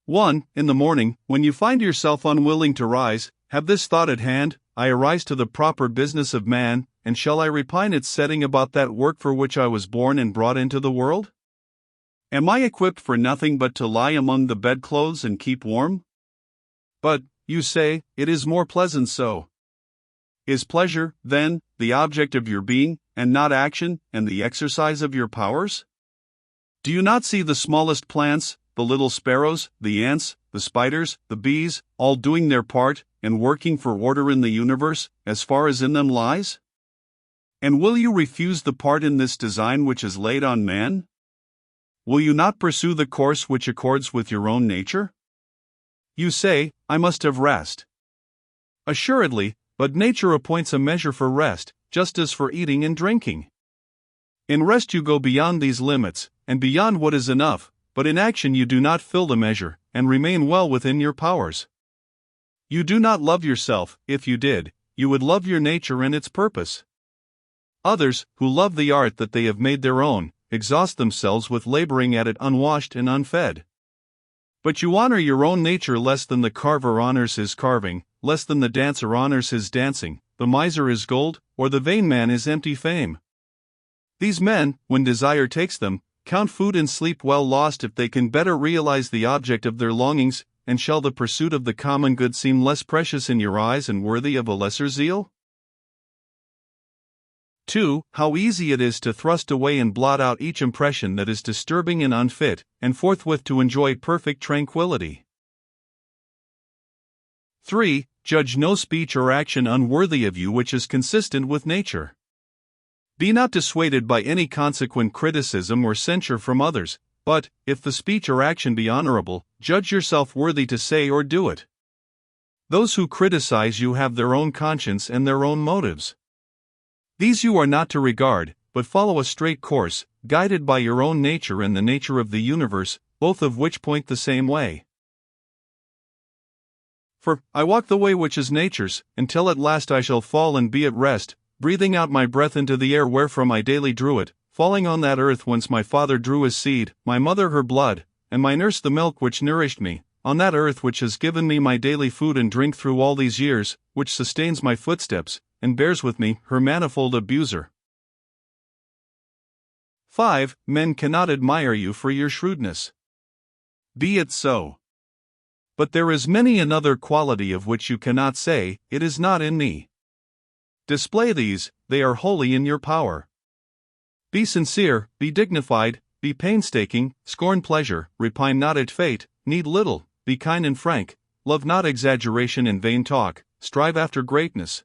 1. In the morning, when you find yourself unwilling to rise, have this thought at hand: I arise to the proper business of man, and shall I repine at setting about that work for which I was born and brought into the world? Am I equipped for nothing but to lie among the bedclothes and keep warm? But, you say, it is more pleasant so. Is pleasure, then, the object of your being, and not action, and the exercise of your powers? Do you not see the smallest plants, the little sparrows, the ants, the spiders, the bees, all doing their part, and working for order in the universe, as far as in them lies? And will you refuse the part in this design which is laid on man? Will you not pursue the course which accords with your own nature? You say, I must have rest. Assuredly, but nature appoints a measure for rest, just as for eating and drinking. In rest you go beyond these limits, and beyond what is enough, but in action you do not fill the measure, and remain well within your powers. You do not love yourself. If you did, you would love your nature and its purpose. Others, who love the art that they have made their own, exhaust themselves with laboring at it unwashed and unfed. But you honor your own nature less than the carver honors his carving, less than the dancer honors his dancing, the miser his gold, or the vain man his empty fame. These men, when desire takes them, count food and sleep well lost if they can better realize the object of their longings. And shall the pursuit of the common good seem less precious in your eyes and worthy of a lesser zeal? 2. How easy it is to thrust away and blot out each impression that is disturbing and unfit, and forthwith to enjoy perfect tranquility. 3. Judge no speech or action unworthy of you which is consistent with nature. Be not dissuaded by any consequent criticism or censure from others, but, if the speech or action be honorable, judge yourself worthy to say or do it. Those who criticize you have their own conscience and their own motives. These you are not to regard, but follow a straight course, guided by your own nature and the nature of the universe, both of which point the same way. For, I walk the way which is nature's, until at last I shall fall and be at rest, breathing out my breath into the air wherefrom I daily drew it, falling on that earth whence my father drew his seed, my mother her blood, and my nurse the milk which nourished me, on that earth which has given me my daily food and drink through all these years, which sustains my footsteps, and bears with me her manifold abuser. 5. Men cannot admire you for your shrewdness. Be it so. But there is many another quality of which you cannot say, it is not in me. Display these, they are wholly in your power. Be sincere, be dignified, be painstaking, scorn pleasure, repine not at fate, need little, be kind and frank, love not exaggeration and vain talk, strive after greatness.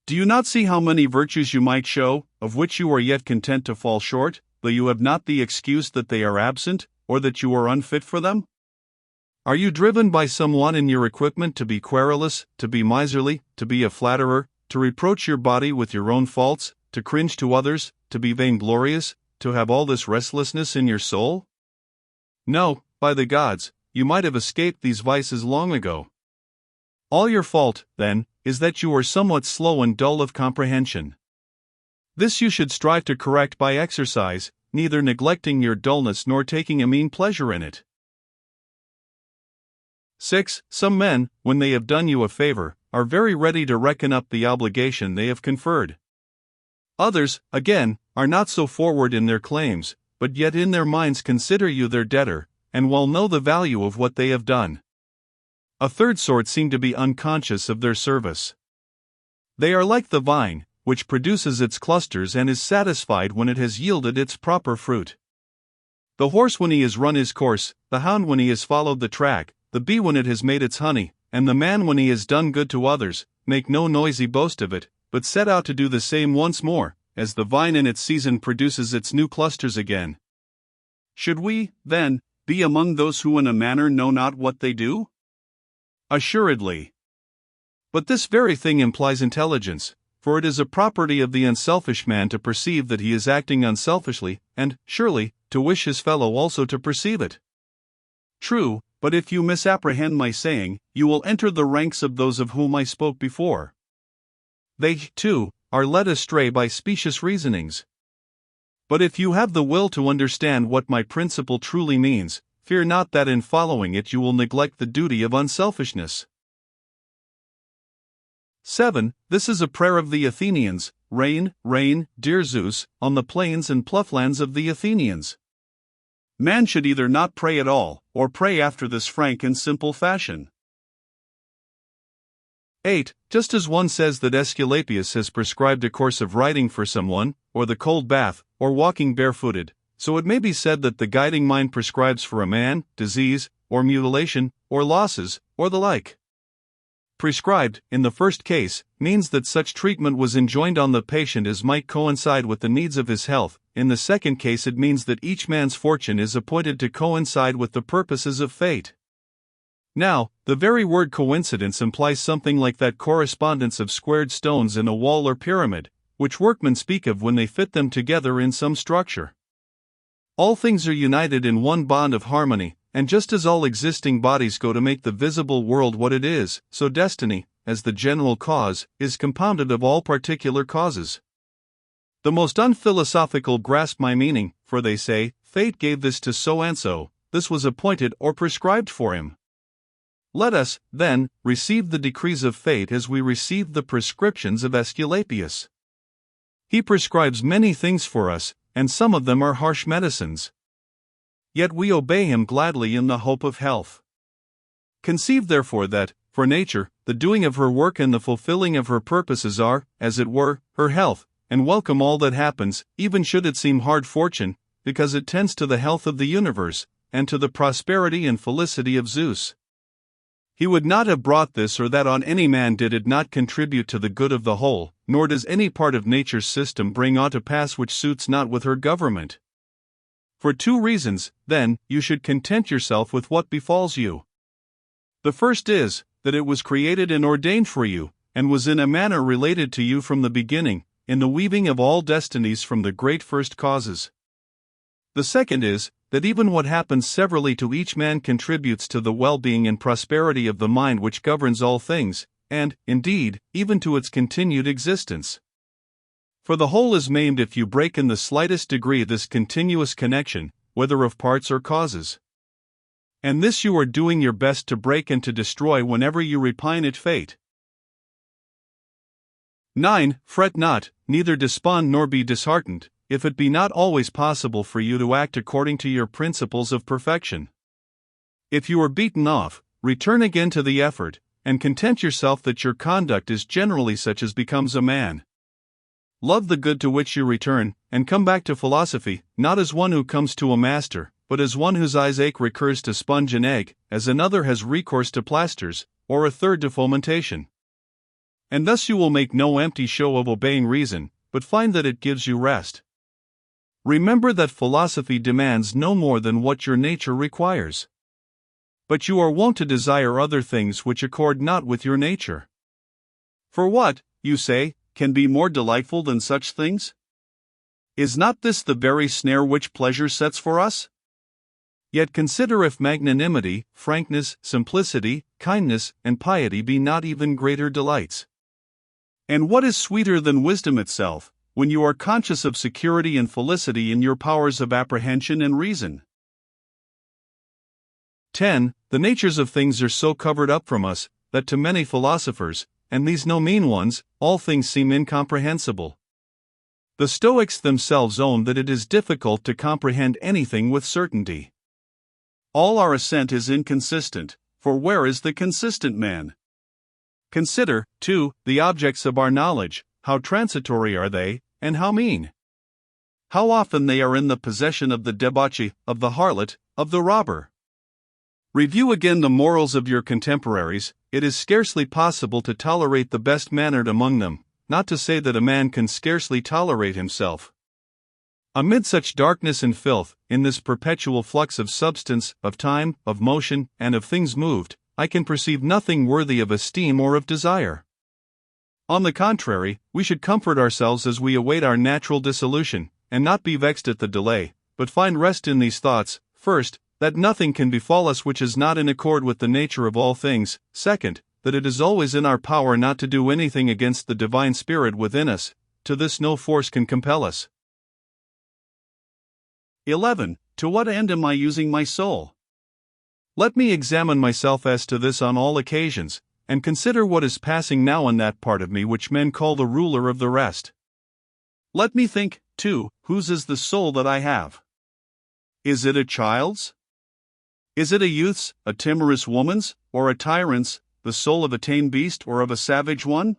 Do you not see how many virtues you might show, of which you are yet content to fall short, though you have not the excuse that they are absent, or that you are unfit for them? Are you driven by some want in your equipment to be querulous, to be miserly, to be a flatterer, to reproach your body with your own faults, to cringe to others, to be vainglorious, to have all this restlessness in your soul? No, by the gods, you might have escaped these vices long ago. All your fault, then, is that you are somewhat slow and dull of comprehension. This you should strive to correct by exercise, neither neglecting your dullness nor taking a mean pleasure in it. 6. Some men, when they have done you a favor, are very ready to reckon up the obligation they have conferred. Others, again, are not so forward in their claims, but yet in their minds consider you their debtor, and well know the value of what they have done. A third sort seem to be unconscious of their service. They are like the vine, which produces its clusters and is satisfied when it has yielded its proper fruit. The horse when he has run his course, the hound when he has followed the track, the bee when it has made its honey, and the man when he has done good to others, make no noisy boast of it, but set out to do the same once more, as the vine in its season produces its new clusters again. Should we, then, be among those who in a manner know not what they do? Assuredly. But this very thing implies intelligence, for it is a property of the unselfish man to perceive that he is acting unselfishly, and, surely, to wish his fellow also to perceive it. True, but if you misapprehend my saying, you will enter the ranks of those of whom I spoke before. They, too, are led astray by specious reasonings. But if you have the will to understand what my principle truly means, fear not that in following it you will neglect the duty of unselfishness. 7. This is a prayer of the Athenians. Rain, rain, dear Zeus, on the plains and ploughlands of the Athenians. Man should either not pray at all, or pray after this frank and simple fashion. 8. Just as one says that Aesculapius has prescribed a course of riding for someone, or the cold bath, or walking barefooted, so it may be said that the guiding mind prescribes for a man, disease, or mutilation, or losses, or the like. Prescribed, in the first case, means that such treatment was enjoined on the patient as might coincide with the needs of his health. In the second case, it means that each man's fortune is appointed to coincide with the purposes of fate. Now, the very word coincidence implies something like that correspondence of squared stones in a wall or pyramid, which workmen speak of when they fit them together in some structure. All things are united in one bond of harmony, and just as all existing bodies go to make the visible world what it is, so destiny, as the general cause, is compounded of all particular causes. The most unphilosophical grasp my meaning, for they say, fate gave this to so and so, this was appointed or prescribed for him. Let us, then, receive the decrees of fate as we receive the prescriptions of Aesculapius. He prescribes many things for us, and some of them are harsh medicines. Yet we obey him gladly in the hope of health. Conceive therefore that, for nature, the doing of her work and the fulfilling of her purposes are, as it were, her health, and welcome all that happens, even should it seem hard fortune, because it tends to the health of the universe, and to the prosperity and felicity of Zeus. He would not have brought this or that on any man did it not contribute to the good of the whole, nor does any part of nature's system bring aught to pass which suits not with her government. For 2 reasons, then, you should content yourself with what befalls you. The first is, that it was created and ordained for you, and was in a manner related to you from the beginning, in the weaving of all destinies from the great first causes. The second is, that even what happens severally to each man contributes to the well-being and prosperity of the mind which governs all things, and, indeed, even to its continued existence. For the whole is maimed if you break in the slightest degree this continuous connection, whether of parts or causes. And this you are doing your best to break and to destroy whenever you repine at fate. 9. Fret not, neither despond nor be disheartened, if it be not always possible for you to act according to your principles of perfection. If you are beaten off, return again to the effort, and content yourself that your conduct is generally such as becomes a man. Love the good to which you return, and come back to philosophy, not as one who comes to a master, but as one whose eyes ache recurs to sponge and egg, as another has recourse to plasters, or a third to fomentation. And thus you will make no empty show of obeying reason, but find that it gives you rest. Remember that philosophy demands no more than what your nature requires. But you are wont to desire other things which accord not with your nature. For what, you say, can be more delightful than such things? Is not this the very snare which pleasure sets for us? Yet consider if magnanimity, frankness, simplicity, kindness, and piety be not even greater delights. And what is sweeter than wisdom itself, when you are conscious of security and felicity in your powers of apprehension and reason? 10. The natures of things are so covered up from us, that to many philosophers, and these no mean ones, all things seem incomprehensible. The Stoics themselves own that it is difficult to comprehend anything with certainty. All our assent is inconsistent, for where is the consistent man? Consider, too, the objects of our knowledge, how transitory are they, and how mean? How often they are in the possession of the debauchee, of the harlot, of the robber. Review again the morals of your contemporaries. It is scarcely possible to tolerate the best-mannered among them, not to say that a man can scarcely tolerate himself. Amid such darkness and filth, in this perpetual flux of substance, of time, of motion, and of things moved, I can perceive nothing worthy of esteem or of desire. On the contrary, we should comfort ourselves as we await our natural dissolution, and not be vexed at the delay, but find rest in these thoughts: first, that nothing can befall us which is not in accord with the nature of all things; second, that it is always in our power not to do anything against the divine spirit within us; to this no force can compel us. 11. To what end am I using my soul? Let me examine myself as to this on all occasions, and consider what is passing now in that part of me which men call the ruler of the rest. Let me think, too, whose is the soul that I have? Is it a child's? Is it a youth's, a timorous woman's, or a tyrant's, the soul of a tame beast or of a savage one?